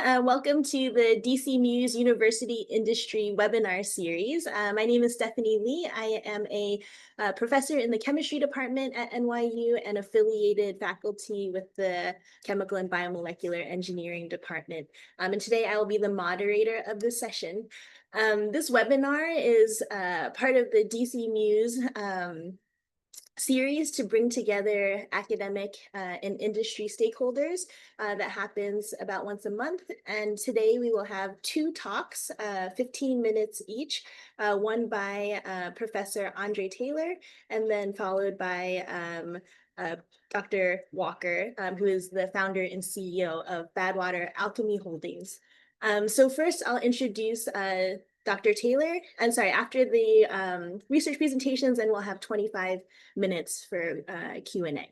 Welcome to the DC Muse University Industry webinar series. My name is Stephanie Lee. I am a professor in the chemistry department at NYU and affiliated faculty with the chemical and biomolecular engineering department. And today I will be the moderator of this session. This webinar is part of the DC Muse series to bring together academic and industry stakeholders that happens about once a month. And today we will have two talks, 15 minutes each, one by Professor Andre Taylor, and then followed by Dr. Walker, who is the founder and CEO of Badwater Alchemy Holdings. So first I'll introduce Dr. Taylor. I'm sorry, after the research presentations, and we'll have 25 minutes for Q&A.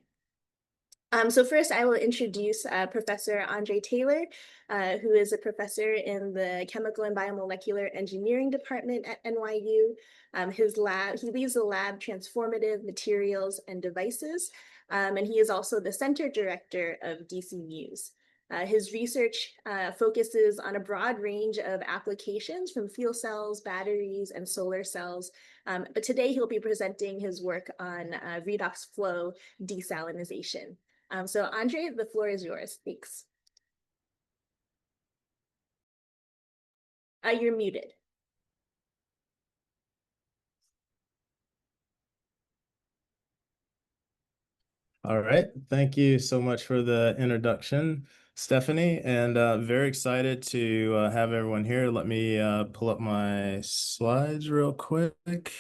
So first I will introduce Professor Andre Taylor, who is a professor in the Chemical and Biomolecular Engineering Department at NYU. He leads the lab Transformative Materials and Devices, and he is also the center director of DC Muse. His research focuses on a broad range of applications from fuel cells, batteries, and solar cells. But today he'll be presenting his work on redox flow desalination. So Andre, the floor is yours. Thanks. You're muted. All right. Thank you so much for the introduction, Stephanie, and very excited to have everyone here. Let me pull up my slides real quick.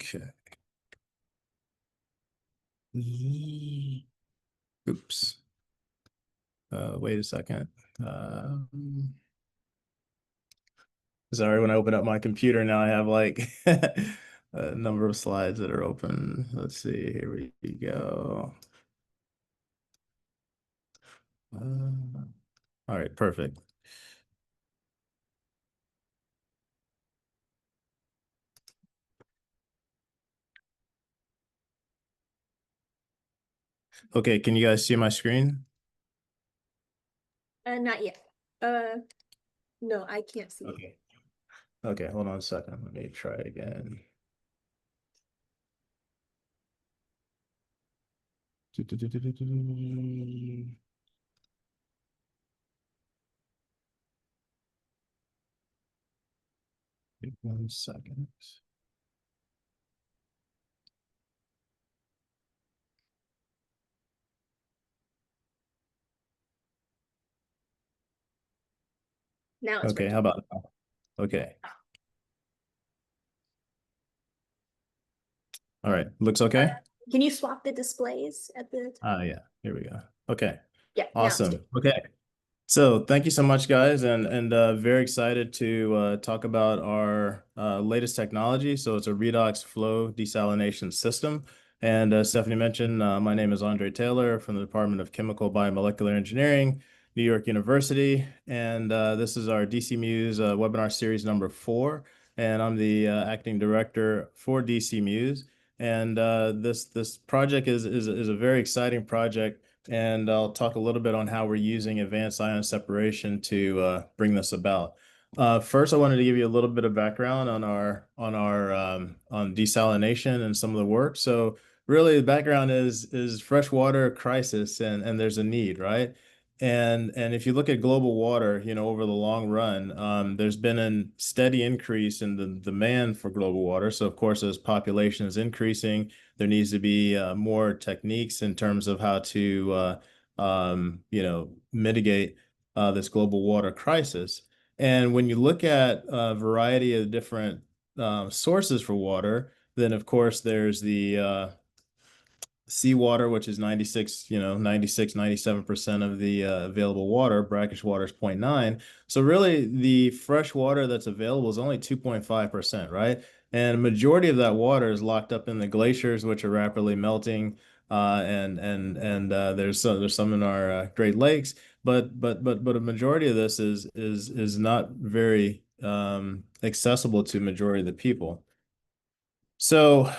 Okay. Oops. Wait a second. Sorry, when I open up my computer now, I have like a number of slides that are open. Let's see, here we go. All right, perfect. Okay, can you guys see my screen? Not yet. No, I can't see. Okay. Okay, hold on a second. Let me try it again. Wait 1 second. Now it's Okay, working. how about now? Okay. All right, looks okay? Can you swap the displays at the top? Yeah, here we go. Okay, Yeah, now it's awesome. good. Okay, so thank you so much, guys, and very excited to talk about our latest technology. So it's a redox flow desalination system. And Stephanie mentioned, my name is Andre Taylor from the Department of Chemical Biomolecular Engineering, New York University. And this is our DC Muse webinar series number 4. And I'm the acting director for DC Muse. And this project is a very exciting project. And I'll talk a little bit on how we're using advanced ion separation to bring this about. First, I wanted to give you a little bit of background on on desalination and some of the work. So really, the background is freshwater crisis, and there's a need, right? And if you look at global water, over the long run, there's been a steady increase in the demand for global water. So of course, as population is increasing, there needs to be more techniques in terms of how to mitigate this global water crisis. And when you look at a variety of different sources for water, then of course there's the seawater, which is 97% of the available water. Brackish water is 0.9. So really the fresh water that's available is only 2.5%, right? And a majority of that water is locked up in the glaciers, which are rapidly melting. And there's some in our Great Lakes, but a majority of this is not very accessible to majority of the people. So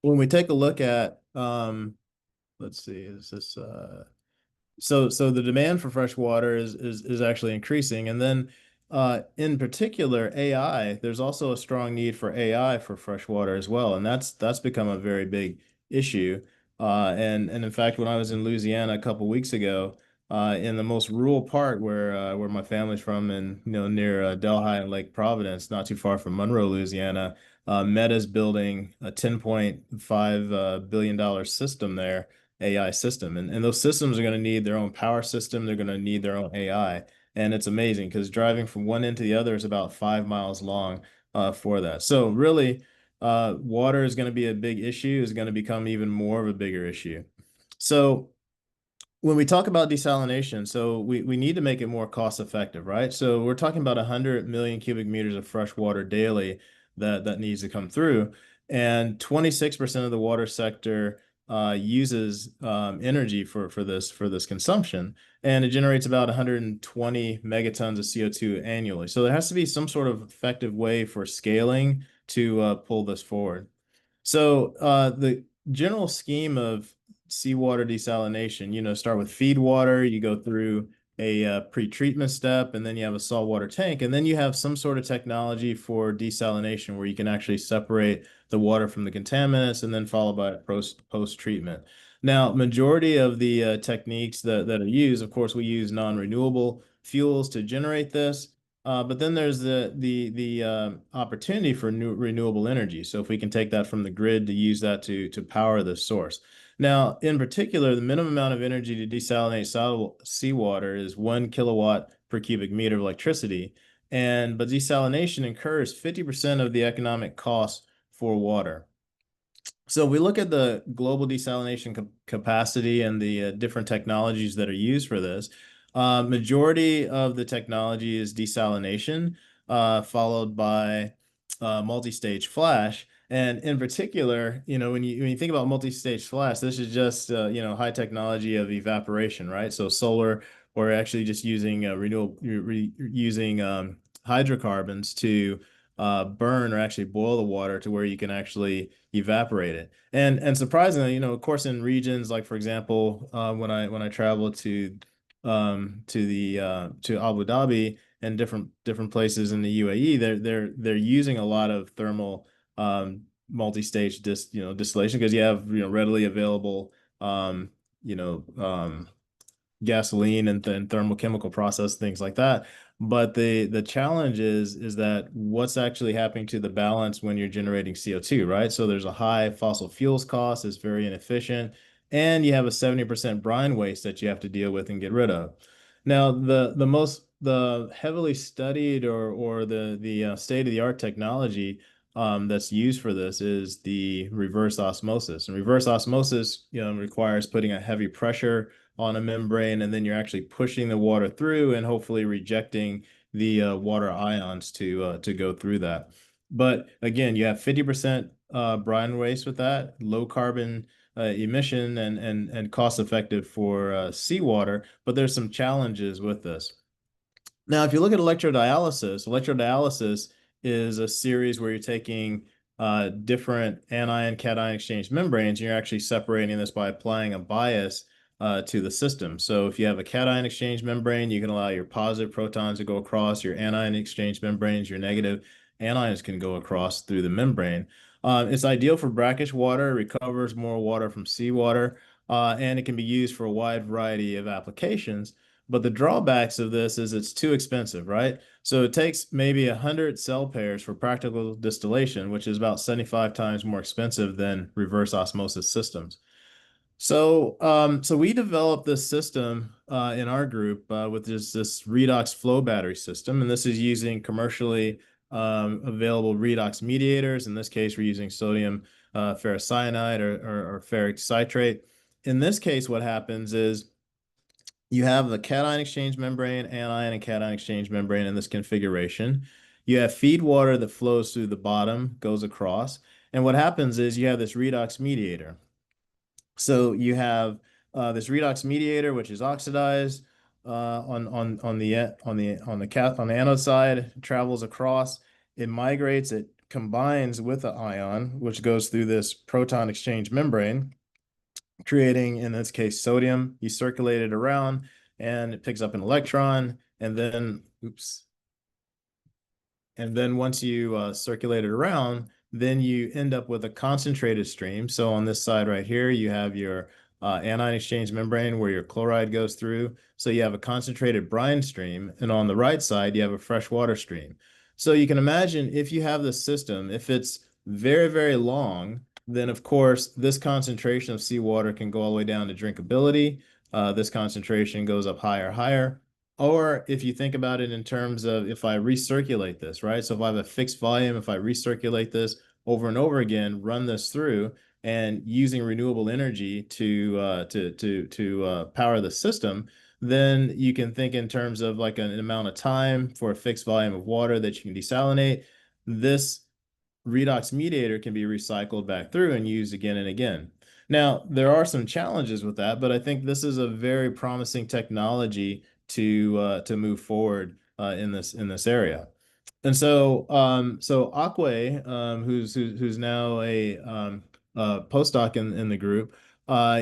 when we take a look at, let's see, is this, so the demand for fresh water is actually increasing. And then in particular, AI, there's also a strong need for AI for fresh water as well. And that's become a very big issue. And in fact, when I was in Louisiana a couple weeks ago, in the most rural part where my family's from, and near Delhi and Lake Providence, not too far from Monroe, Louisiana, Meta's building a $10.5 billion system there, AI system. And those systems are going to need their own power system. They're going to need their own AI. And it's amazing because driving from one end to the other is about 5 miles long for that. So really, water is going to be a big issue, is going to become even more of a bigger issue. So when we talk about desalination, so we need to make it more cost effective, right? So we're talking about 100 million cubic meters of fresh water daily that needs to come through. And 26% of the water sector uses energy for this consumption, and it generates about 120 megatons of CO2 annually. So there has to be some sort of effective way for scaling to pull this forward. So the general scheme of seawater desalination, start with feed water, you go through a pre-treatment step, and then you have a saltwater tank, and then you have some sort of technology for desalination where you can actually separate the water from the contaminants, and then followed by post-treatment. Now, majority of the techniques that are used, of course, we use non-renewable fuels to generate this. But then there's the opportunity for new renewable energy. So if we can take that from the grid to use that to power the source. Now, in particular, the minimum amount of energy to desalinate seawater is 1 kilowatt per cubic meter of electricity. But desalination incurs 50% of the economic cost for water. So we look at the global desalination capacity and the different technologies that are used for this. Majority of the technology is desalination, followed by multi-stage flash. And in particular, when you think about multi-stage flash, this is just high technology of evaporation, right? So solar, or actually just using using hydrocarbons to burn or actually boil the water to where you can actually evaporate it. And surprisingly, of course, in regions like, for example, when I travel to Abu Dhabi and different places in the UAE, they're using a lot of thermal multi-stage distillation, because you have readily available you know gasoline and then thermochemical process, things like that. But the challenge is that what's actually happening to the balance when you're generating CO2, right? So there's a high fossil fuels cost, it's very inefficient, and you have a 70% brine waste that you have to deal with and get rid of. Now, the heavily studied or the state-of-the-art technology that's used for this is the reverse osmosis. And reverse osmosis, requires putting a heavy pressure on a membrane, and then you're actually pushing the water through and hopefully rejecting the water ions to go through that. But again, you have 50% brine waste with that, low carbon emission, and cost effective for seawater, but there's some challenges with this. Now, if you look at electrodialysis is a series where you're taking different anion cation exchange membranes, and you're actually separating this by applying a bias to the system. So if you have a cation exchange membrane, you can allow your positive protons to go across. Your anion exchange membranes, your negative anions can go across through the membrane. It's ideal for brackish water, recovers more water from seawater, and it can be used for a wide variety of applications. But the drawbacks of this is it's too expensive, right? So it takes maybe 100 cell pairs for practical distillation, which is about 75 times more expensive than reverse osmosis systems. So we developed this system in our group with this redox flow battery system, and this is using commercially available redox mediators. In this case, we're using sodium ferrocyanide or ferric citrate. In this case, what happens is you have the cation exchange membrane, anion and cation exchange membrane in this configuration. You have feed water that flows through the bottom, goes across, and what happens is you have this redox mediator. So you have this redox mediator, which is oxidized on the anode side, travels across, it migrates, it combines with the ion, which goes through this proton exchange membrane, creating, in this case, sodium. You circulate it around and it picks up an electron, and then, oops. And then once you circulate it around, then you end up with a concentrated stream. So on this side right here, you have your anion exchange membrane where your chloride goes through. So you have a concentrated brine stream. And on the right side, you have a freshwater stream. So you can imagine if you have this system, if it's very, very long, then of course, this concentration of seawater can go all the way down to drinkability. This concentration goes up higher, higher. Or if you think about it in terms of if I recirculate this, right? So if I have a fixed volume, if I recirculate this over and over again, run this through and using renewable energy to power the system, then you can think in terms of like an amount of time for a fixed volume of water that you can desalinate. This redox mediator can be recycled back through and used again and again. Now, there are some challenges with that, but I think this is a very promising technology to move forward in this area. And so Akwe, who's now a postdoc in the group,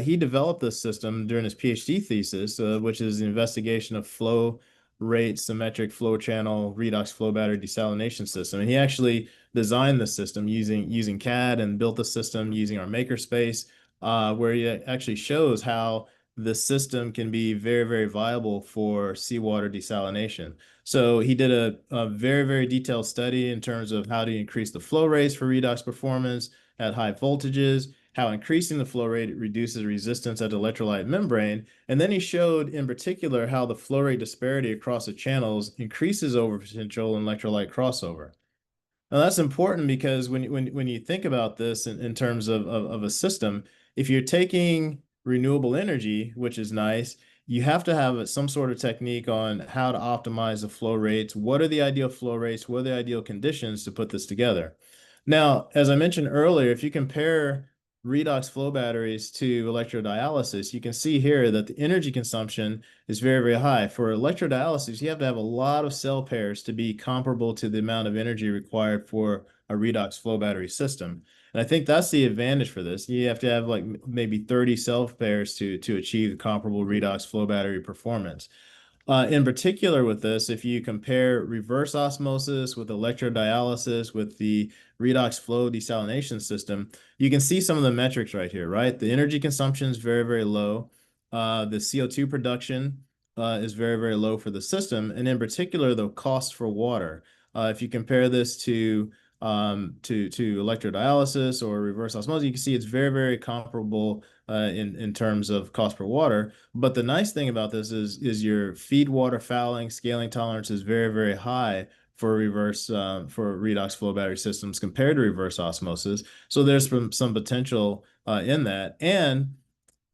he developed this system during his PhD thesis, which is the investigation of flow rate symmetric flow channel redox flow battery desalination system. And he actually designed the system using CAD and built the system using our makerspace, where he actually shows how the system can be very, very viable for seawater desalination. So he did a very, very detailed study in terms of how to increase the flow rates for redox performance at high voltages, how increasing the flow rate reduces resistance at the electrolyte membrane. And then he showed in particular how the flow rate disparity across the channels increases over potential and electrolyte crossover. Now that's important because when you think about this in terms of a system, if you're taking renewable energy, which is nice, you have to have some sort of technique on how to optimize the flow rates. What are the ideal flow rates? What are the ideal conditions to put this together? Now, as I mentioned earlier, if you compare redox flow batteries to electrodialysis, you can see here that the energy consumption is very, very high. For electrodialysis, you have to have a lot of cell pairs to be comparable to the amount of energy required for a redox flow battery system. And I think that's the advantage for this. You have to have like maybe 30 cell pairs to achieve comparable redox flow battery performance. In particular with this, if you compare reverse osmosis with electrodialysis with the redox flow desalination system, you can see some of the metrics right here, right? The energy consumption is very, very low. The CO2 production is very, very low for the system. And in particular, the cost for water. If you compare this to electrodialysis or reverse osmosis, you can see it's very, very comparable in terms of cost per water. But the nice thing about this is your feed water fouling scaling tolerance is very, very high for redox flow battery systems compared to reverse osmosis. So there's some potential in that. And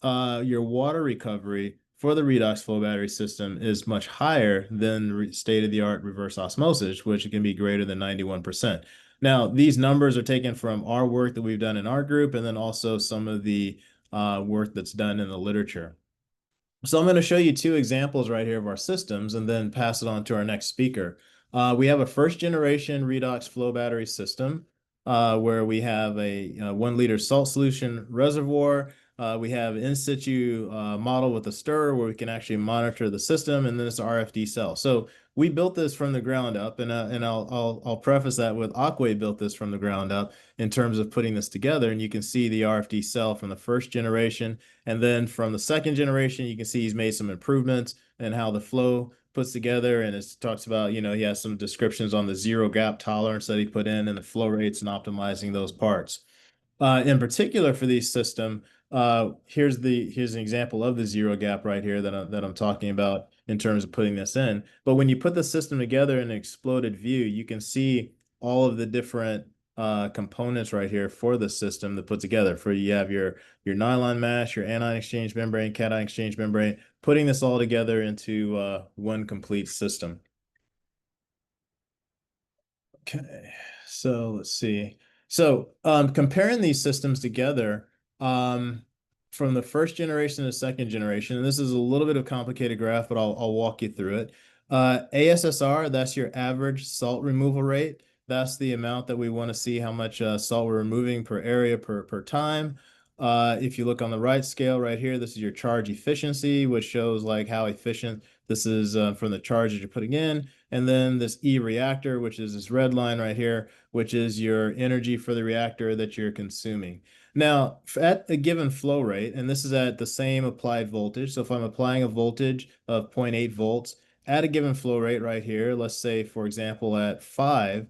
your water recovery for the redox flow battery system is much higher than state-of-the-art reverse osmosis, which can be greater than 91%. Now, these numbers are taken from our work that we've done in our group, and then also some of the work that's done in the literature. So I'm going to show you two examples right here of our systems and then pass it on to our next speaker. We have a first generation redox flow battery system where we have a 1 liter salt solution reservoir. We have in situ model with a stirrer where we can actually monitor the system, and then it's an RFD cell. So we built this from the ground up, and I'll preface that with Akwe built this from the ground up in terms of putting this together. And you can see the RFD cell from the first generation, and then from the second generation, you can see he's made some improvements and how the flow puts together. And it talks about, he has some descriptions on the zero gap tolerance that he put in and the flow rates and optimizing those parts. In particular for these system, here's an example of the zero gap right here that I'm talking about in terms of putting this in. But when you put the system together in an exploded view, you can see all of the different components right here for the system to put together. You have your nylon mesh, your anion exchange membrane, cation exchange membrane, putting this all together into one complete system. Okay, so let's see. So comparing these systems together from the first generation to the second generation, and this is a little bit of a complicated graph, but I'll walk you through it. ASSR, that's your average salt removal rate. that's the amount that we want to see how much salt we're removing per area per time. If you look on the right scale right here, this is your charge efficiency, which shows like how efficient this is from the charge that you're putting in. And then this E reactor, which is this red line right here, which is your energy for the reactor that you're consuming. Now, at a given flow rate, and this is at the same applied voltage. So if I'm applying a voltage of 0.8 volts at a given flow rate right here, let's say, for example, at 5,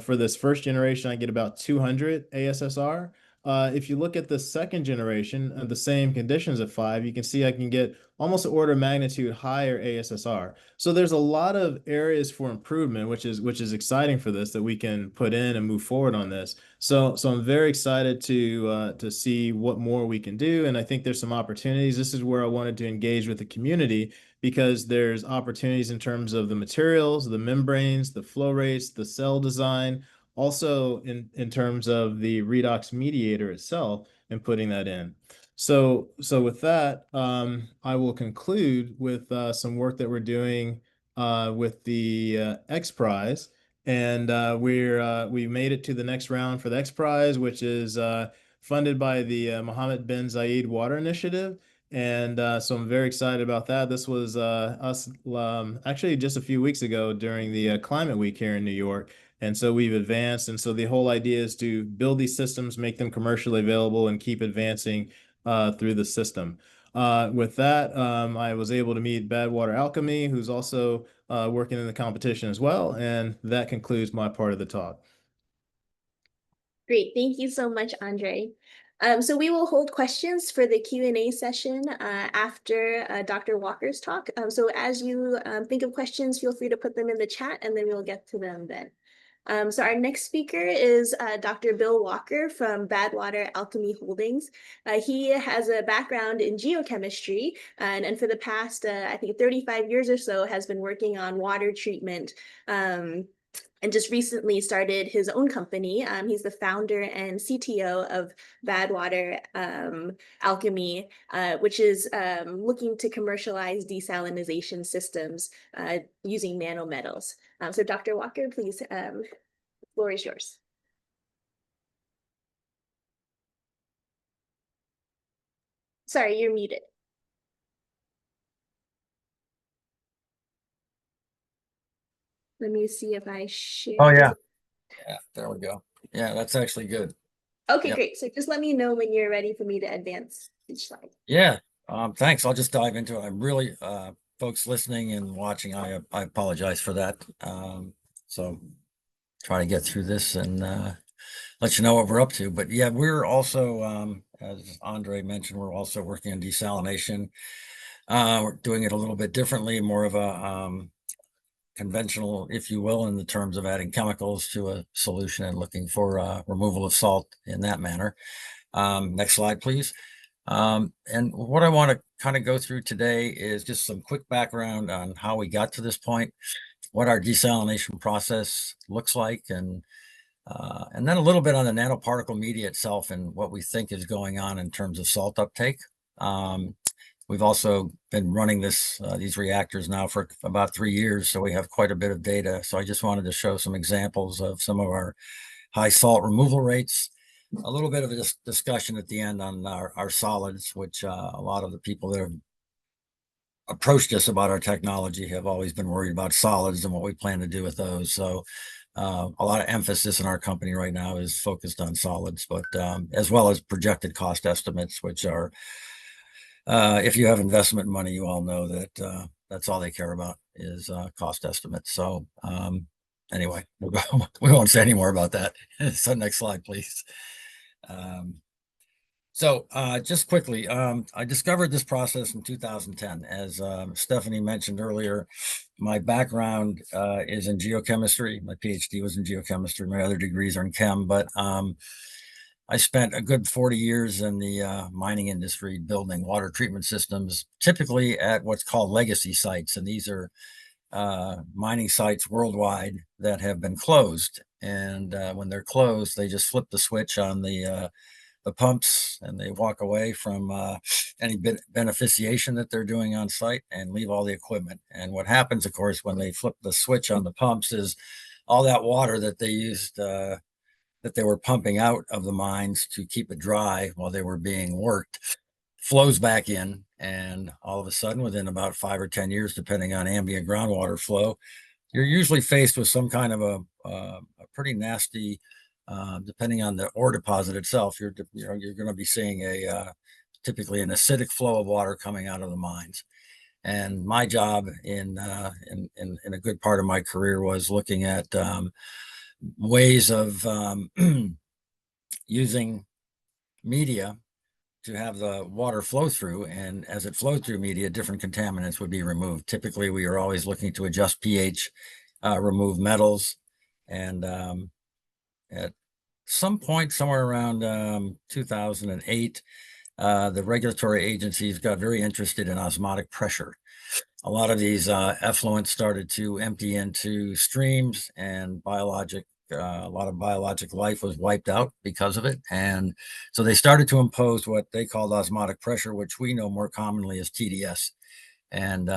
for this first generation, I get about 200 ASSR. If you look at the second generation of the same conditions at 5, you can see I can get almost an order of magnitude higher ASSR. So there's a lot of areas for improvement, which is exciting for this that we can put in and move forward on this. So I'm very excited to see what more we can do, and I think there's some opportunities. This is where I wanted to engage with the community because there's opportunities in terms of the materials, the membranes, the flow rates, the cell design, also in terms of the redox mediator itself and putting that in. So with that, I will conclude with some work that we're doing with the X Prize. And we made it to the next round for the X Prize, which is funded by the Mohammed bin Zayed Water Initiative. And so I'm very excited about that. This was us actually just a few weeks ago during the Climate Week here in New York. And so we've advanced. And so the whole idea is to build these systems, make them commercially available, and keep advancing through the system. With that, I was able to meet Badwater Alchemy, who's also working in the competition as well. And that concludes my part of the talk. Great, thank you so much, Andre. So we will hold questions for the Q&A session after Dr. Walker's talk. So as you think of questions, feel free to put them in the chat and then we'll get to them then. So our next speaker is Dr. Bill Walker from Badwater Alchemy Holdings. He has a background in geochemistry and for the past, I think 35 years or so has been working on water treatment and just recently started his own company. He's the founder and CTO of Badwater Alchemy, which is looking to commercialize desalination systems using nanometals. So Dr. Walker, please, the floor is yours. Sorry, you're muted. Let me see if I share. Oh, yeah. Yeah, there we go. Yeah, that's actually good. Okay, Yep. great. So just let me know when you're ready for me to advance each slide. Yeah, thanks. I'll just dive into it. I'm really, folks listening and watching, I apologize for that. So try to get through this and let you know what we're up to. But yeah, we're also, as Andre mentioned, we're also working on desalination. We're doing it a little bit differently, more of a conventional, if you will, in the terms of adding chemicals to a solution and looking for removal of salt in that manner. Next slide, please. And what I want to kind of go through today is just some quick background on how we got to this point, what our desalination process looks like, and then a little bit on the nanoparticle media itself and what we think is going on in terms of salt uptake. We've also been running these reactors now for about 3 years, so we have quite a bit of data. So I just wanted to show some examples of some of our high salt removal rates. A little bit of a discussion at the end on our solids, which a lot of the people that have approached us about our technology have always been worried about solids and what we plan to do with those. So a lot of emphasis in our company right now is focused on solids, but as well as projected cost estimates, which are, if you have investment money, you all know that that's all they care about is cost estimates. So anyway, we won't say any more about that. So next slide, please. So just quickly, I discovered this process in 2010. As Stephanie mentioned earlier, my background is in geochemistry. My PhD was in geochemistry. My other degrees are in chem, but I spent a good 40 years in the mining industry building water treatment systems, typically at what's called legacy sites. And these are mining sites worldwide that have been closed. And when they're closed, they just flip the switch on the pumps and they walk away from any beneficiation that they're doing on site and leave all the equipment. And what happens, of course, when they flip the switch on the pumps is all that water that they used, that they were pumping out of the mines to keep it dry while they were being worked, flows back in. And all of a sudden, within about 5 or 10 years, depending on ambient groundwater flow, you're usually faced with some kind of a pretty nasty, depending on the ore deposit itself, you're going to be seeing typically an acidic flow of water coming out of the mines. And my job in a good part of my career was looking at ways of using media to have the water flow through, and as it flowed through media, different contaminants would be removed. Typically, we are always looking to adjust pH, remove metals, and at some point, somewhere around 2008, the regulatory agencies got very interested in osmotic pressure. A lot of these effluents started to empty into streams, and a lot of biologic life was wiped out because of it. And so they started to impose what they called osmotic pressure, which we know more commonly as TDS. And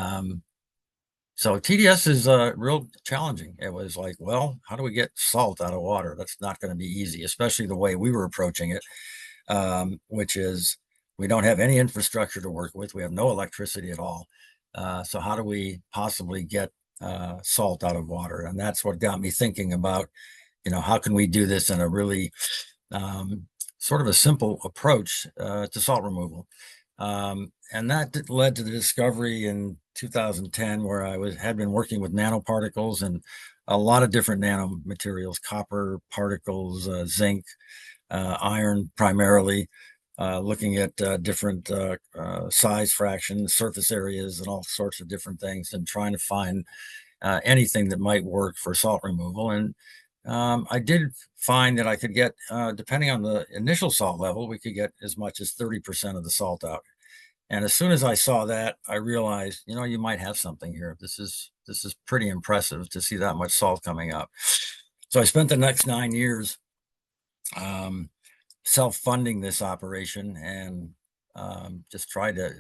so TDS is real challenging. It was like, well, how do we get salt out of water? That's not going to be easy, especially the way we were approaching it, which is we don't have any infrastructure to work with. We have no electricity at all. So how do we possibly get salt out of water? And that's what got me thinking about, how can we do this in a really sort of a simple approach to salt removal? And that led to the discovery in 2010, where I had been working with nanoparticles and a lot of different nanomaterials, copper particles, zinc, iron primarily, looking at different size fractions, surface areas, and all sorts of different things, and trying to find anything that might work for salt removal. And I did find that I could get, depending on the initial salt level, we could get as much as 30% of the salt out. And as soon as I saw that, I realized, you might have something here. This is pretty impressive to see that much salt coming up. So I spent the next 9 years self-funding this operation, and just tried to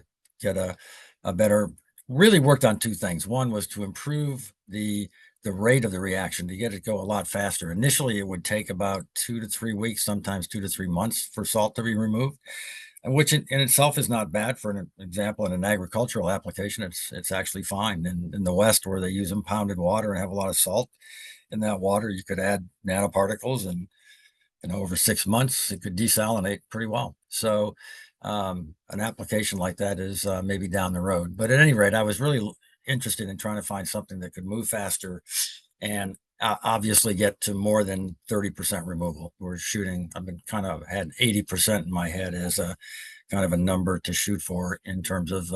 get a better, really worked on two things. One was to improve the rate of the reaction, to get it go a lot faster. Initially, it would take about 2 to 3 weeks, sometimes 2 to 3 months for salt to be removed, and which in itself is not bad. For an example, in an agricultural application, it's actually fine. In the West, where they use impounded water and have a lot of salt in that water, you could add nanoparticles, and over 6 months, it could desalinate pretty well. So an application like that is maybe down the road. But at any rate, I was really interested in trying to find something that could move faster and obviously get to more than 30% removal. I've been kind of had 80% in my head as a kind of a number to shoot for in terms of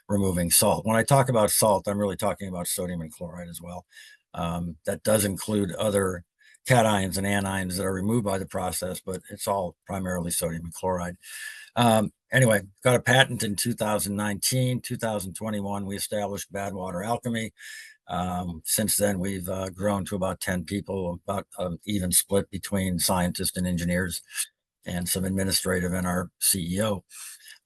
removing salt. When I talk about salt, I'm really talking about sodium and chloride as well. That does include other cations and anions that are removed by the process, but it's all primarily sodium and chloride. Anyway, got a patent in 2019. 2021, we established Badwater Alchemy. Since then, we've grown to about 10 people, about an even split between scientists and engineers, and some administrative, and our CEO.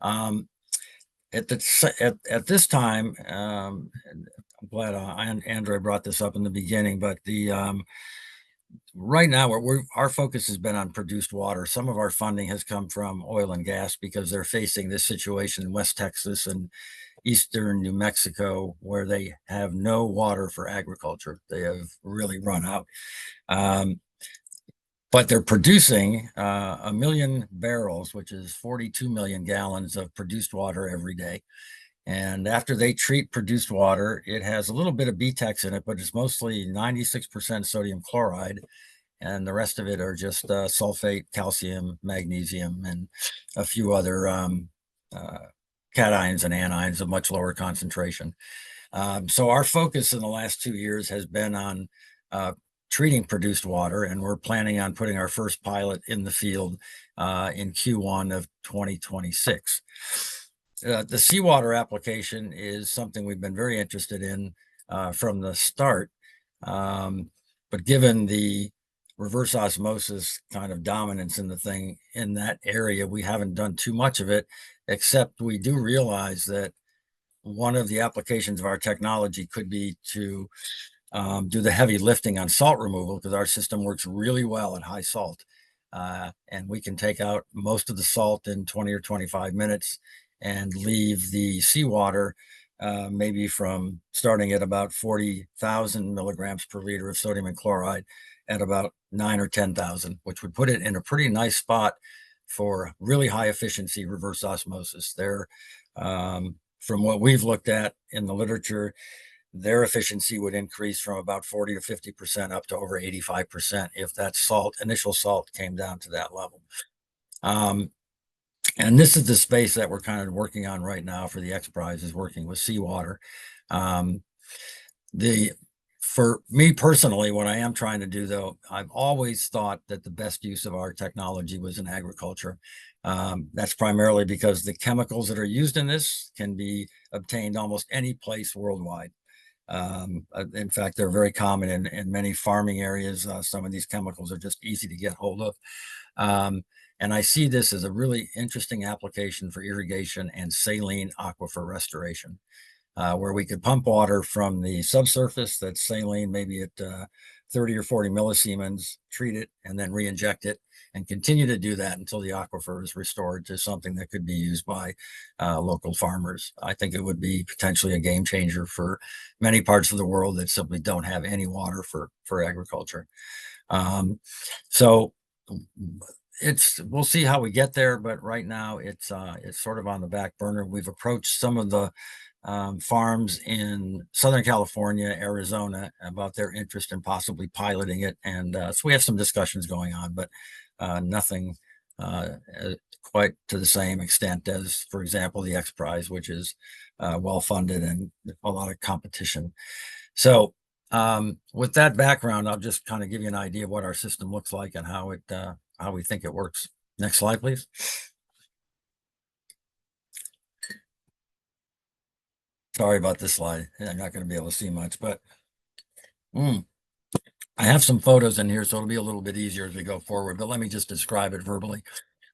At this time, I'm glad Andrea brought this up in the beginning, but right now, our focus has been on produced water. Some of our funding has come from oil and gas, because they're facing this situation in West Texas and eastern New Mexico, where they have no water for agriculture. They have really run out. But they're producing 1 million barrels, which is 42 million gallons of produced water every day. And after they treat produced water, it has a little bit of BTEX in it, but it's mostly 96% sodium chloride. And the rest of it are just sulfate, calcium, magnesium, and a few other cations and anions of much lower concentration. So our focus in the last 2 years has been on treating produced water, and we're planning on putting our first pilot in the field in Q1 of 2026. The seawater application is something we've been very interested in from the start, but given the reverse osmosis kind of dominance in the thing in that area, we haven't done too much of it, except we do realize that one of the applications of our technology could be to do the heavy lifting on salt removal, because our system works really well at high salt. And we can take out most of the salt in 20 or 25 minutes and leave the seawater maybe from starting at about 40,000 milligrams per liter of sodium and chloride at about 9 or 10,000, which would put it in a pretty nice spot for really high efficiency reverse osmosis. There, from what we've looked at in the literature, their efficiency would increase from about 40 to 50% up to over 85% if that initial salt came down to that level. And this is the space that we're kind of working on right now for the X Prize, is working with seawater. For me personally, what I am trying to do, though, I've always thought that the best use of our technology was in agriculture. That's primarily because the chemicals that are used in this can be obtained almost any place worldwide. In fact, they're very common in many farming areas. Some of these chemicals are just easy to get hold of. And I see this as a really interesting application for irrigation and saline aquifer restoration, where we could pump water from the subsurface that's saline, maybe at 30 or 40 millisiemens, treat it, and then re-inject it, and continue to do that until the aquifer is restored to something that could be used by local farmers. I think it would be potentially a game changer for many parts of the world that simply don't have any water for agriculture. So we'll see how we get there, but right now it's sort of on the back burner. We've approached some of the farms in Southern California, Arizona, about their interest in possibly piloting it. And so we have some discussions going on, but nothing quite to the same extent as, for example, the X Prize, which is well-funded and a lot of competition. So with that background, I'll just kind of give you an idea of what our system looks like and how we think it works. Next slide, please. Sorry about this slide. I'm not going to be able to see much, but I have some photos in here, so it'll be a little bit easier as we go forward, but let me just describe it verbally.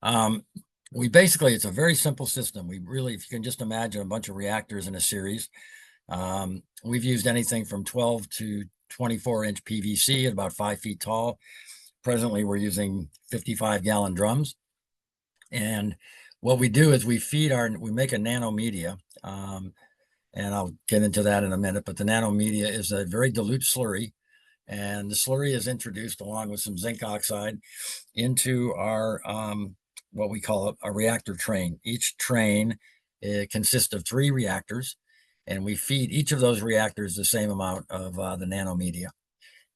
It's a very simple system. If you can just imagine a bunch of reactors in a series. We've used anything from 12 to 24-inch PVC at about 5 feet tall. Presently, we're using 55-gallon drums. And what we do is we make a nanomedia, and I'll get into that in a minute, but the nanomedia is a very dilute slurry, and the slurry is introduced along with some zinc oxide into our, what we call a reactor train. Each train consists of 3 reactors, and we feed each of those reactors the same amount of the nanomedia.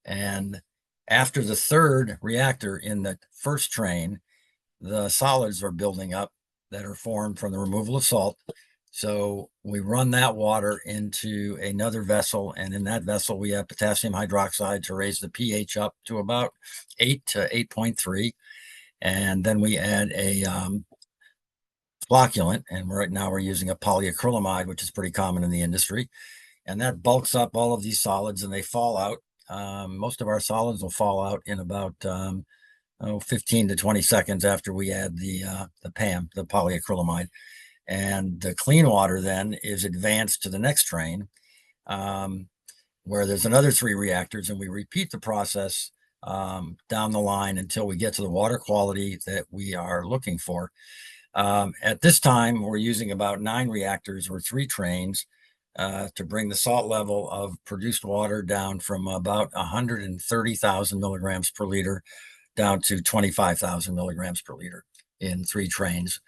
And after the 3rd reactor in the first train, the solids are building up that are formed from the removal of salt. So we run that water into another vessel, and in that vessel we have potassium hydroxide to raise the pH up to about 8 to 8.3. And then we add a flocculant, and right now we're using a polyacrylamide, which is pretty common in the industry. And that bulks up all of these solids and they fall out. Most of our solids will fall out in about 15 to 20 seconds after we add the PAM, the polyacrylamide. And the clean water then is advanced to the next train, where there's another 3 reactors, and we repeat the process down the line until we get to the water quality that we are looking for. At this time, we're using about 9 reactors or 3 trains to bring the salt level of produced water down from about 130,000 milligrams per liter down to 25,000 milligrams per liter in 3 trains.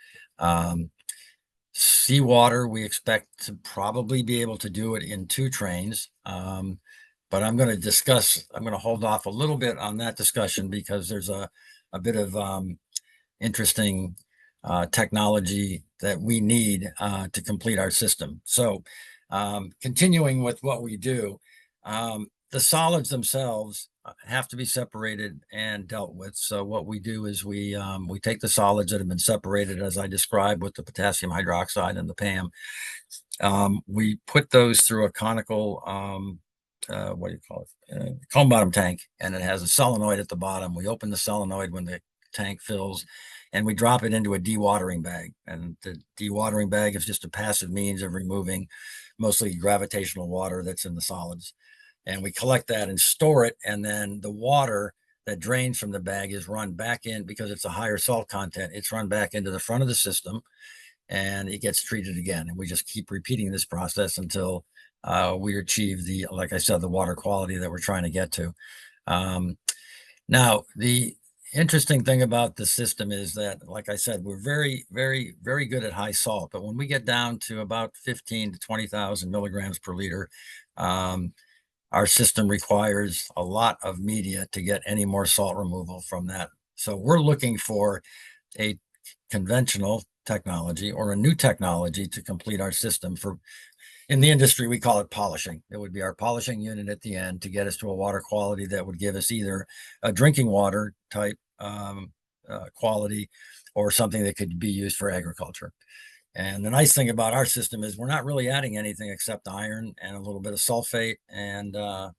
Seawater, we expect to probably be able to do it in 2 trains. But I'm going to hold off a little bit on that discussion because there's a bit of interesting technology that we need to complete our system. So continuing with what we do, the solids themselves have to be separated and dealt with. So what we do is we take the solids that have been separated, as I described, with the potassium hydroxide and the PAM. We put those through a conical, what do you call it? Cone bottom tank, and it has a solenoid at the bottom. We open the solenoid when the tank fills, and we drop it into a dewatering bag. And the dewatering bag is just a passive means of removing mostly gravitational water that's in the solids. and we collect that and store it. And then the water that drains from the bag is run back in, because it's a higher salt content. It's run back into the front of the system, and it gets treated again. And we just keep repeating this process until we achieve the, like I said, the water quality that we're trying to get to. Now, the interesting thing about the system is that, like I said, we're very, very, very good at high salt. But when we get down to about 15 to 20,000 milligrams per liter, our system requires a lot of media to get any more salt removal from that. So we're looking for a conventional technology or a new technology to complete our system. For in the industry, we call it polishing. It would be our polishing unit at the end to get us to a water quality that would give us either a drinking water type quality or something that could be used for agriculture. And the nice thing about our system is we're not really adding anything except iron and a little bit of sulfate and a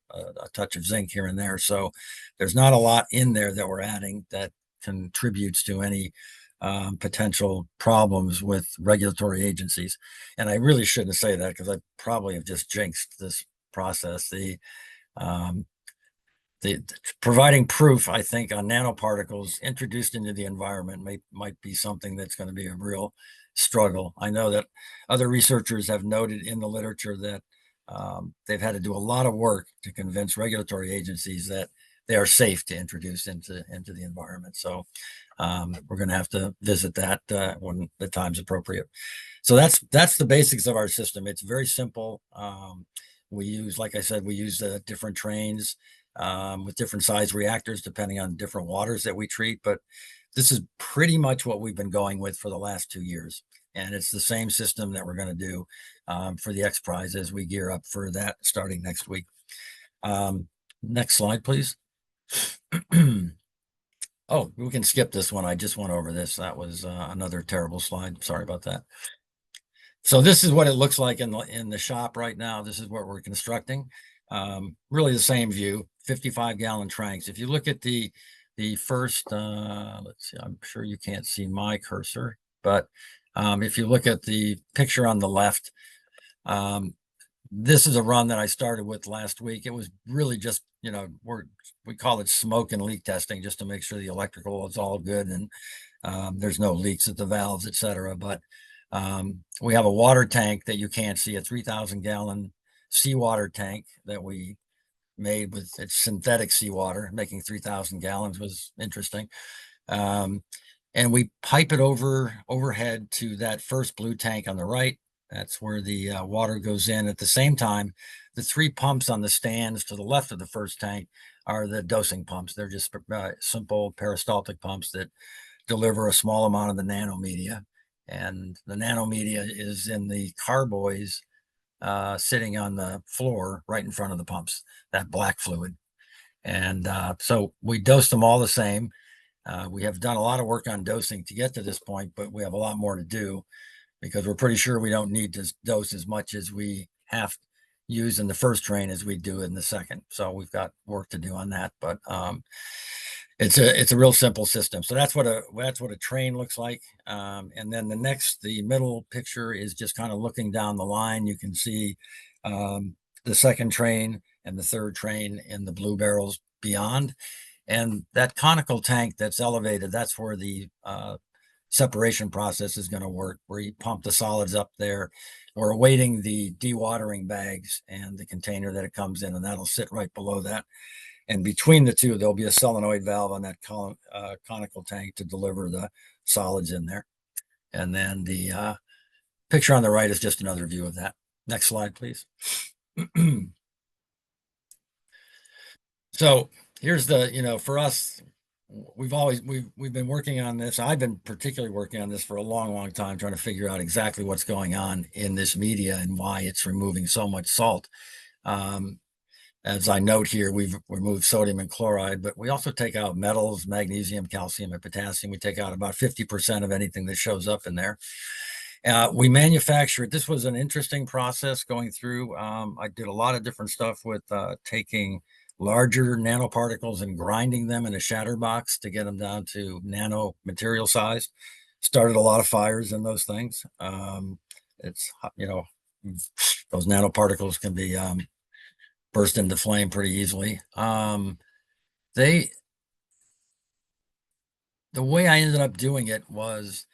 touch of zinc here and there. So there's not a lot in there that we're adding that contributes to any potential problems with regulatory agencies. And I really shouldn't say that, because I probably have just jinxed this process. The providing proof, I think, on nanoparticles introduced into the environment might be something that's going to be a real struggle. I know that other researchers have noted in the literature that they've had to do a lot of work to convince regulatory agencies that they are safe to introduce into the environment. So we're going to have to visit that when the time's appropriate. So that's the basics of our system. It's very simple. We use, like I said, we use different trains with different size reactors depending on different waters that we treat. But this is pretty much what we've been going with for the last 2 years. And it's the same system that we're going to do for the X Prize as we gear up for that starting next week. Next slide, please. Oh, we can skip this one. I just went over this. That was another terrible slide. Sorry about that. So this is what it looks like in the shop right now. This is what we're constructing. Really the same view, 55-gallon tanks. If you look at the first, let's see, I'm sure you can't see my cursor, but if you look at the picture on the left, this is a run that I started with last week. It was really just, we call it smoke and leak testing, just to make sure the electrical is all good and there's no leaks at the valves, etc. But we have a water tank that you can't see, a 3,000-gallon seawater tank that we made with its synthetic seawater. Making 3,000 gallons was interesting. And we pipe it overhead to that first blue tank on the right. That's where the water goes in. At the same time, the 3 pumps on the stands to the left of the first tank are the dosing pumps. They're just simple peristaltic pumps that deliver a small amount of the nanomedia. And the nanomedia is in the carboys sitting on the floor right in front of the pumps, that black fluid. And so we dose them all the same. We have done a lot of work on dosing to get to this point, but we have a lot more to do, because we're pretty sure we don't need to dose as much as we have used in the first train as we do in the second. So we've got work to do on that, but it's a real simple system. So that's what a train looks like. And then the middle picture is just kind of looking down the line. You can see the second train and the third train in the blue barrels beyond. And that conical tank that's elevated, that's where the separation process is going to work, where you pump the solids up there. We're awaiting the dewatering bags and the container that it comes in, and that'll sit right below that. And between the two, there'll be a solenoid valve on that conical tank to deliver the solids in there. And then the picture on the right is just another view of that. Next slide, please. So here's the, for us, we've been working on this. I've been particularly working on this for a long, long time, trying to figure out exactly what's going on in this media and why it's removing so much salt. As I note here, we've removed sodium and chloride, but we also take out metals, magnesium, calcium, and potassium. We take out about 50% of anything that shows up in there. We manufacture it. This was an interesting process going through. I did a lot of different stuff with taking larger nanoparticles and grinding them in a shatter box to get them down to nano material size. Started a lot of fires in those things. It's, those nanoparticles can be burst into flame pretty easily. The way I ended up doing it was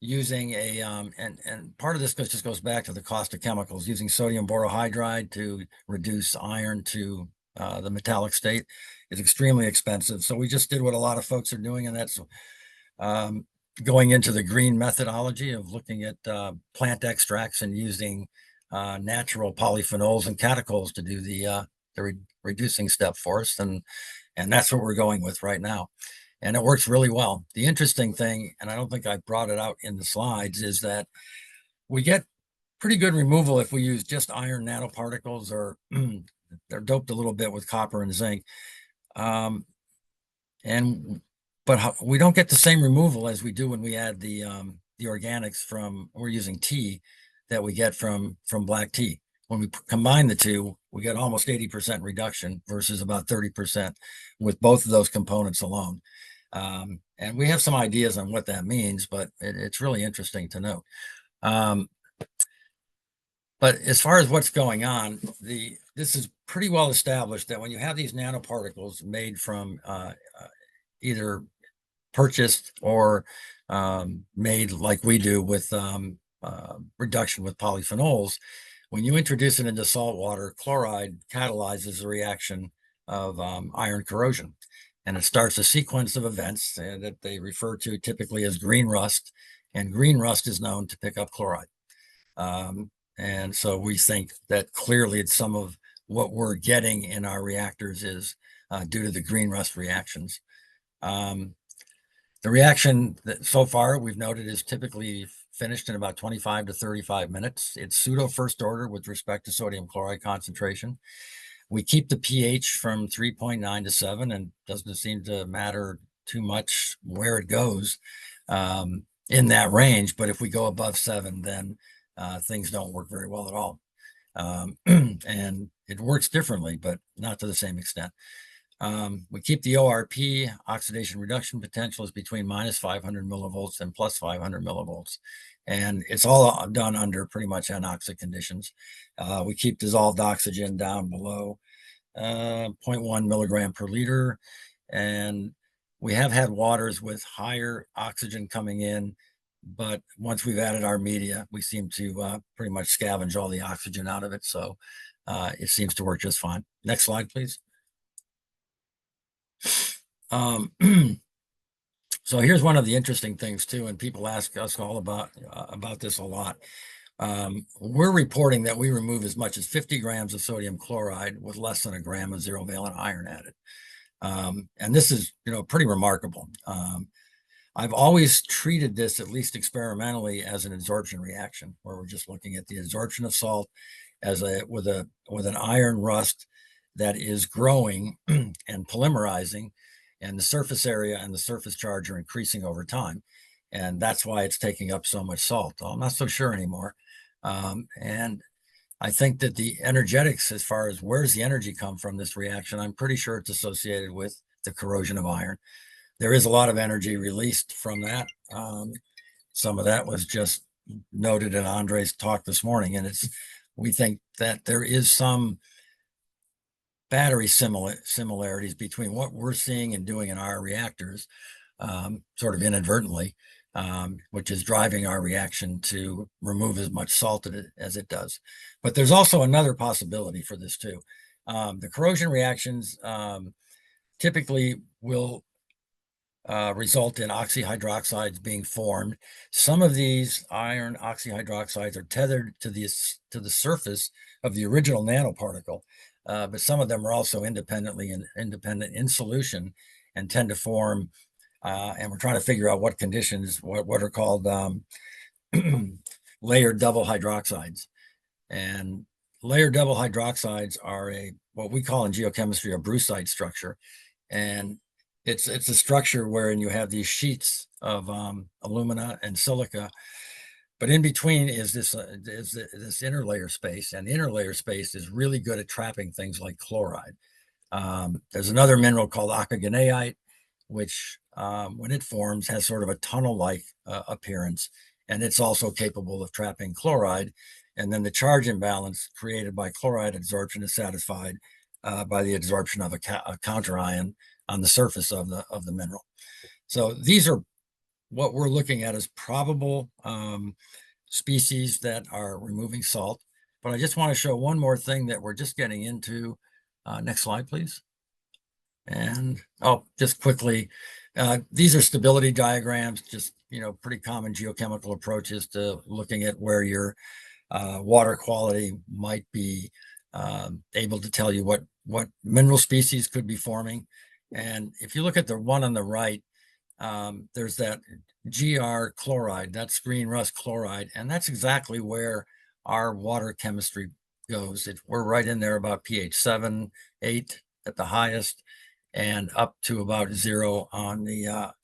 using a and part of this just goes back to the cost of chemicals, using sodium borohydride to reduce iron to the metallic state is extremely expensive. So we just did what a lot of folks are doing, and that's going into the green methodology of looking at plant extracts and using natural polyphenols and catechol to do the reducing step for us, and that's what we're going with right now. And it works really well. The interesting thing, and I don't think I brought it out in the slides, is that we get pretty good removal if we use just iron nanoparticles, or they're doped a little bit with copper and zinc. But we don't get the same removal as we do when we add the organics we're using tea that we get from black tea. When we combine the two, we get almost 80% reduction versus about 30% with both of those components alone. And we have some ideas on what that means, but it's really interesting to note. But as far as what's going on, this is pretty well established that when you have these nanoparticles made from either purchased or made like we do with reduction with polyphenols, when you introduce it into salt water, chloride catalyzes the reaction of iron corrosion. And it starts a sequence of events that they refer to typically as green rust. And green rust is known to pick up chloride. And so we think that clearly it's some of what we're getting in our reactors is due to the green rust reactions. The reaction that so far we've noted is typically finished in about 25 to 35 minutes. It's pseudo first order with respect to sodium chloride concentration. We keep the pH from 3.9 to 7, and doesn't seem to matter too much where it goes in that range. But if we go above 7, then things don't work very well at all. And it works differently, but not to the same extent. We keep the ORP, oxidation reduction potential, is between minus 500 millivolts and plus 500 millivolts. And it's all done under pretty much anoxic conditions. We keep dissolved oxygen down below 0.1 milligram per liter. And we have had waters with higher oxygen coming in, but once we've added our media, we seem to pretty much scavenge all the oxygen out of it. So it seems to work just fine. Next slide, please. So here's one of the interesting things too, and people ask us all about this a lot. We're reporting that we remove as much as 50 grams of sodium chloride with less than a gram of zero valent iron added. And this is, pretty remarkable. I've always treated this, at least experimentally, as an adsorption reaction, where we're just looking at the adsorption of salt with an iron rust that is growing and polymerizing, and the surface area and the surface charge are increasing over time. And that's why it's taking up so much salt. I'm not so sure anymore. And I think that the energetics, as far as where's the energy come from this reaction, I'm pretty sure it's associated with the corrosion of iron. There is a lot of energy released from that. Some of that was just noted in Andre's talk this morning. And we think that there is some battery similarities between what we're seeing and doing in our reactors, sort of inadvertently, which is driving our reaction to remove as much salt as it does. But there's also another possibility for this too. The corrosion reactions typically will result in oxyhydroxides being formed. Some of these iron oxyhydroxides are tethered to the surface of the original nanoparticle, but some of them are also independent in solution and tend to form. And we're trying to figure out what conditions, what are called layered double hydroxides. And layered double hydroxides are what we call in geochemistry a brucite structure. And it's a structure wherein you have these sheets of alumina and silica, but in between is this interlayer space, and the interlayer space is really good at trapping things like chloride. There's another mineral called octagonate, which when it forms has sort of a tunnel-like appearance, and it's also capable of trapping chloride. And then the charge imbalance created by chloride adsorption is satisfied by the absorption of a counter ion on the surface of the mineral. So these are what we're looking at as probable species that are removing salt. But I just want to show one more thing that we're just getting into. Next slide, please. And just quickly, these are stability diagrams, just, pretty common geochemical approaches to looking at where your water quality might be able to tell you what mineral species could be forming. And if you look at the one on the right, there's that GR chloride, that's green rust chloride, and that's exactly where our water chemistry goes. We're right in there about pH 7, 8 at the highest, and up to about 0 on the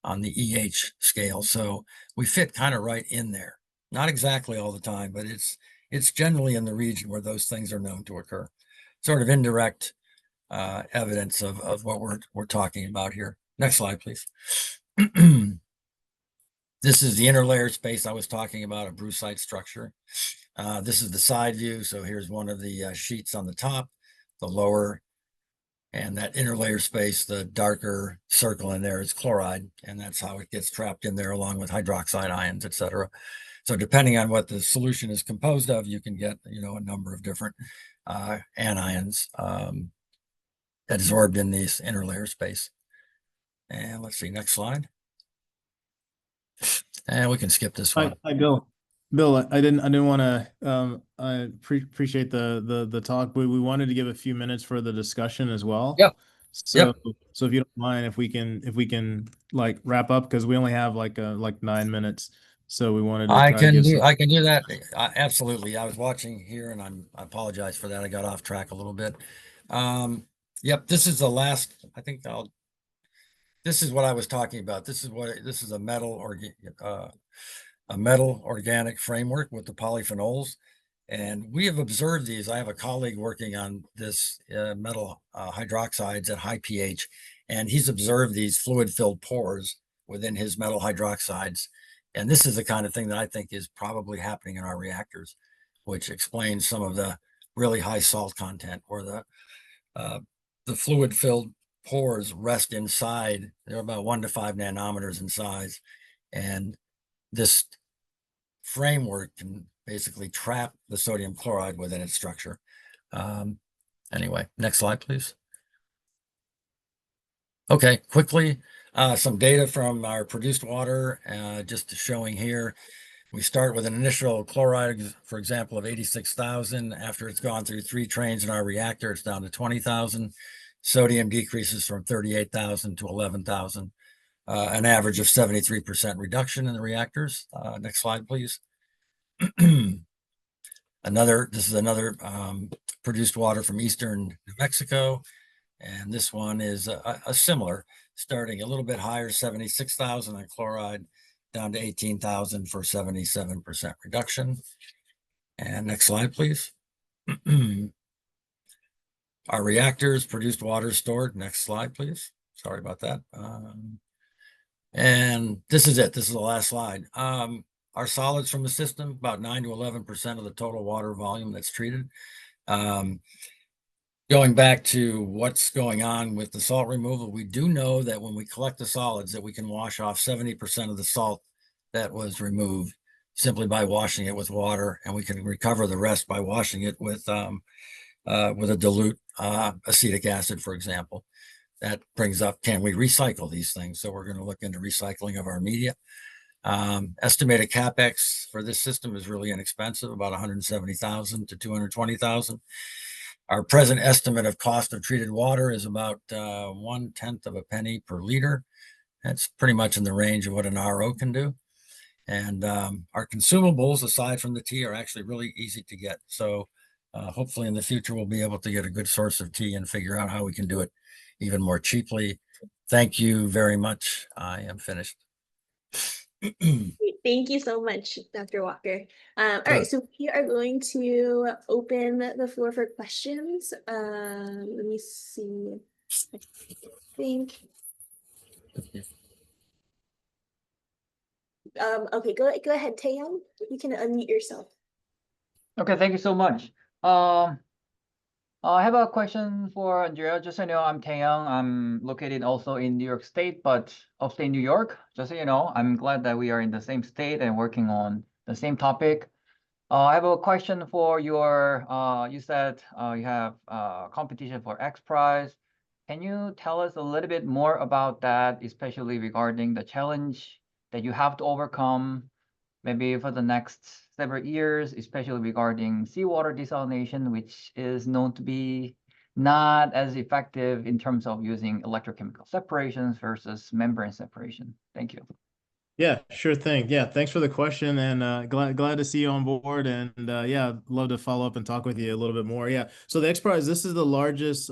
EH scale. So we fit kind of right in there. Not exactly all the time, but it's generally in the region where those things are known to occur. Sort of indirect evidence of what we're talking about here. Next slide, please. This is the interlayer space I was talking about, a brucite structure. This is the side view. So here's one of the sheets on the top, the lower, and that interlayer space, the darker circle in there is chloride, and that's how it gets trapped in there along with hydroxide ions, etc. So depending on what the solution is composed of, you can get, a number of different anions adsorbed in this interlayer space. And let's see, next slide. And we can skip this one. Hi, Bill. Bill, I didn't want to. I appreciate the talk, but we wanted to give a few minutes for the discussion as well. Yep. So if you don't mind, if we can like wrap up, because we only have like 9 minutes. So we wanted to I try to can give do that. Absolutely. I was watching here, and I apologize for that. I got off track a little bit. Yep. This is the last. I think this is what I was talking about. This is a metal organic framework with the polyphenols, and we have observed these. I have a colleague working on this metal hydroxides at high pH, and he's observed these fluid-filled pores within his metal hydroxides. And this is the kind of thing that I think is probably happening in our reactors, which explains some of the really high salt content, where the fluid-filled pores rest inside. They're about 1 to 5 nanometers in size, and this framework can basically trap the sodium chloride within its structure. Anyway, next slide, please. Okay, quickly, some data from our produced water, just showing here. We start with an initial chloride, for example, of 86,000. After it's gone through 3 trains in our reactor, it's down to 20,000. Sodium decreases from 38,000 to 11,000. An average of 73% reduction in the reactors. Next slide, please. This is another produced water from Eastern New Mexico. And this one is a similar, starting a little bit higher, 76,000 on chloride, down to 18,000 for 77% reduction. And next slide, please. Our reactors, produced water stored. Next slide, please. Sorry about that. And this is it. This is the last slide. Our solids from the system, about 9 to 11% of the total water volume that's treated. Going back to what's going on with the salt removal, we do know that when we collect the solids, that we can wash off 70% of the salt that was removed simply by washing it with water, and we can recover the rest by washing it with a dilute acetic acid, for example. That brings up, can we recycle these things? So we're going to look into recycling of our media. Estimated CapEx for this system is really inexpensive, about 170,000 to 220,000. Our present estimate of cost of treated water is about 1/10 of a penny per liter. That's pretty much in the range of what an RO can do. And our consumables, aside from the tea, are actually really easy to get. So hopefully in the future, we'll be able to get a good source of tea and figure out how we can do it even more cheaply. Thank you very much. I am finished. Great. Thank you so much, Dr. Walker. All right, so we are going to open the floor for questions. Let me see. I think. Okay, go ahead, Taeyang. You can unmute yourself. Okay, thank you so much. I have a question for Andrea. Just so you know, I'm Taeyong. I'm located also in New York State, but upstate New York. Just so you know, I'm glad that we are in the same state and working on the same topic. I have a question for your, you said you have competition for X Prize. Can you tell us a little bit more about that, especially regarding the challenge that you have to overcome maybe for the next several years, especially regarding seawater desalination, which is known to be not as effective in terms of using electrochemical separations versus membrane separation? Thank you. Yeah, sure thing. Yeah, thanks for the question, and glad to see you on board. And yeah, love to follow up and talk with you a little bit more. Yeah, so the X Prize, this is the largest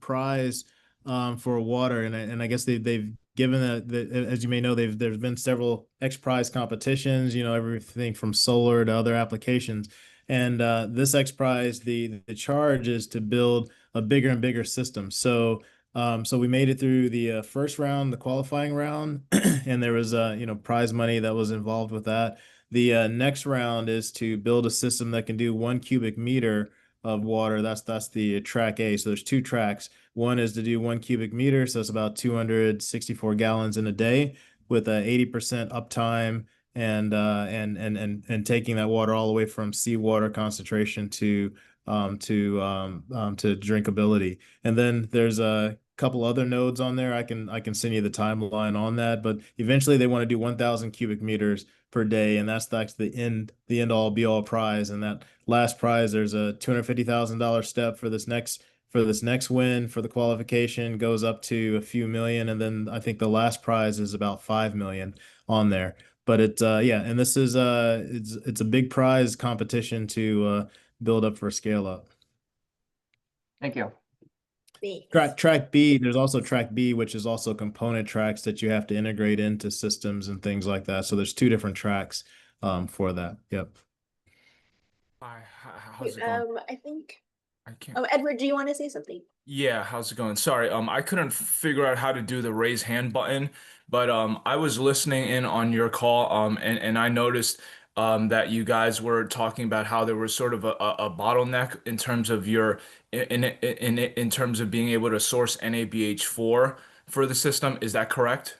prize for water, and I guess they've given that, as you may know, there's been several X Prize competitions. You know, everything from solar to other applications. And this X Prize, the charge is to build a bigger and bigger system. So we made it through the first round, the qualifying round, and there was prize money that was involved with that. The next round is to build a system that can do 1 cubic meter of water. That's the track A. So there's two tracks. One is to do 1 cubic meter, so it's about 264 gallons in a day with a 80% uptime and taking that water all the way from seawater concentration to drinkability. And then there's a couple other nodes on there. I can send you the timeline on that, but eventually they want to do 1,000 cubic meters per day, and that's the end all be all prize. And that last prize, there's a $250,000 step for this next win for the qualification, goes up to a few million, and then I think the last prize is about 5 million on there. But and this is it's a big prize competition to build up for scale up. Thank you. Thanks. Track B, there's also track B, which is also component tracks that you have to integrate into systems and things like that. So there's two different tracks for that. Yep. Hi, how's it going? I think, I can't. oh, Edward, do you want to say something? Yeah, how's it going? Sorry, I couldn't figure out how to do the raise hand button, but I was listening in on your call, and I noticed that you guys were talking about how there was sort of a bottleneck in terms of your in terms of being able to source NABH4 for the system. Is that correct?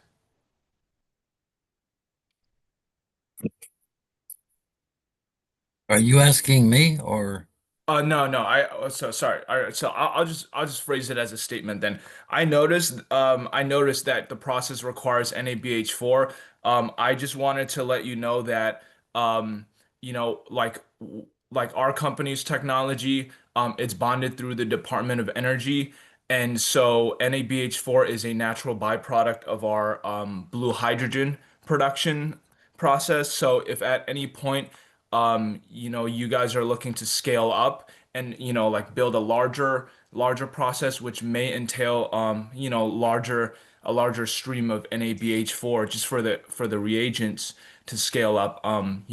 Are you asking me or? No. So sorry. All right. So I'll just phrase it as a statement then. I noticed that the process requires NABH4. I just wanted to let you know that like our company's technology, it's bonded through the Department of Energy, and so NABH4 is a natural byproduct of our blue hydrogen production process. So if at any point you guys are looking to scale up and, like build a larger process, which may entail, a larger stream of NABH4 just for the reagents to scale up, and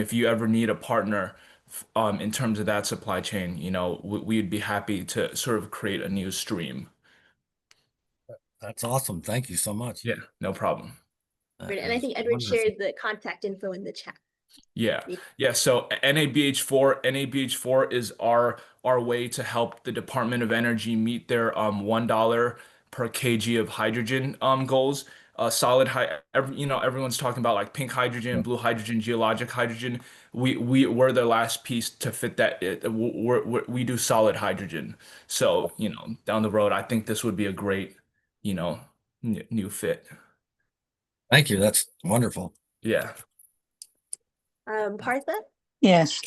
if you ever need a partner, in terms of that supply chain, we'd be happy to sort of create a new stream. That's awesome. Thank you so much. Yeah, no problem. Great. And I think Edward shared the contact info in the chat. Yeah. So NABH4 is our way to help the Department of Energy meet their $1 per kg of hydrogen goals. Everyone's talking about like pink hydrogen, blue hydrogen, geologic hydrogen. We're the last piece to fit that. We do solid hydrogen. So down the road, I think this would be a great new fit. Thank you. That's wonderful. Yeah. Partha? Yes.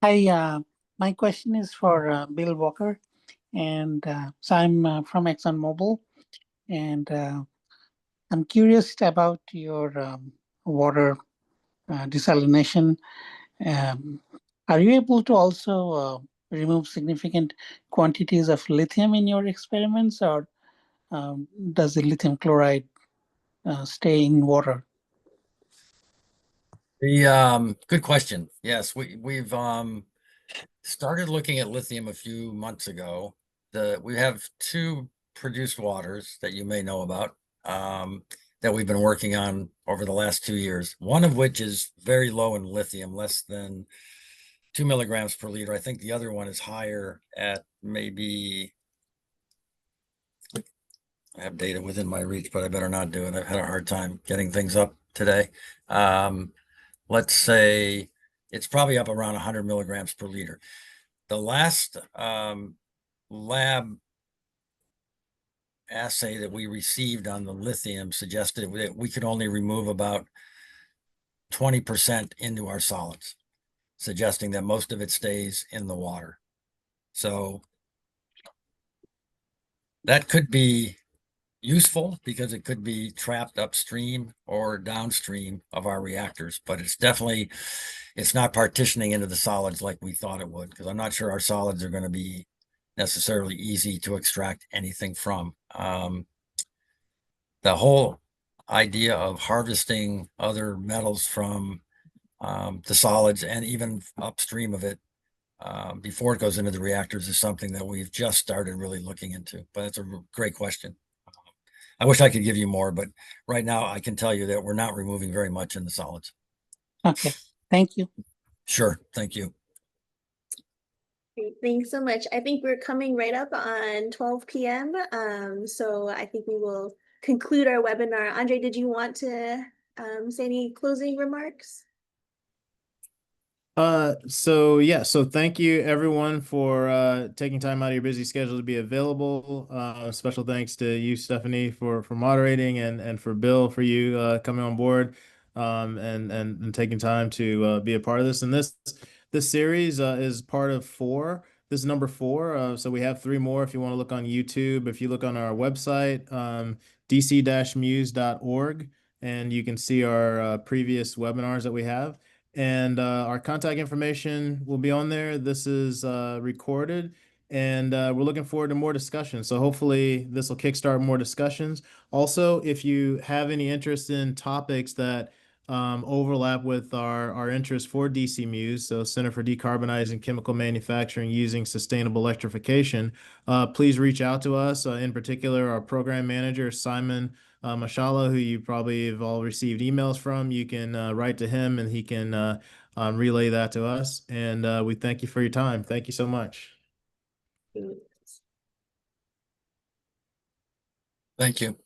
Hi, my question is for Bill Walker. And so I'm from ExxonMobil, and I'm curious about your water desalination. Are you able to also remove significant quantities of lithium in your experiments, or does the lithium chloride stay in water? Good question. Yes, we've started looking at lithium a few months ago. We have two produced waters that you may know about that we've been working on over the last 2 years. One of which is very low in lithium, less than 2 milligrams per liter. I think the other one is higher at maybe, I have data within my reach, but I better not do it. I've had a hard time getting things up today. Let's say it's probably up around 100 milligrams per liter. The last lab assay that we received on the lithium suggested that we could only remove about 20% into our solids, suggesting that most of it stays in the water. So that could be useful because it could be trapped upstream or downstream of our reactors, but it's not partitioning into the solids like we thought it would, because I'm not sure our solids are going to be necessarily easy to extract anything from. The whole idea of harvesting other metals from the solids and even upstream of it before it goes into the reactors is something that we've just started really looking into. But it's a great question. I wish I could give you more, but right now I can tell you that we're not removing very much in the solids. Okay, thank you. Sure, thank you. Great, thanks so much. I think we're coming right up on 12 p.m. So I think we will conclude our webinar. Andre, did you want to say any closing remarks? So thank you everyone for taking time out of your busy schedule to be available. Special thanks to you, Stephanie, for moderating, and for Bill for you coming on board and taking time to be a part of this. And this series is part of 4. This is number 4. So we have 3 more if you want to look on YouTube. If you look on our website, dc-muse.org, and you can see our previous webinars that we have. And our contact information will be on there. This is recorded, and we're looking forward to more discussions. So hopefully this will kickstart more discussions. Also, if you have any interest in topics that overlap with our interest for DC Muse, so Center for Decarbonizing Chemical Manufacturing Using Sustainable Electrification, please reach out to us. In particular, our program manager, Simon Mashallah, who you probably have all received emails from. You can write to him and he can relay that to us. And we thank you for your time. Thank you so much. Thank you.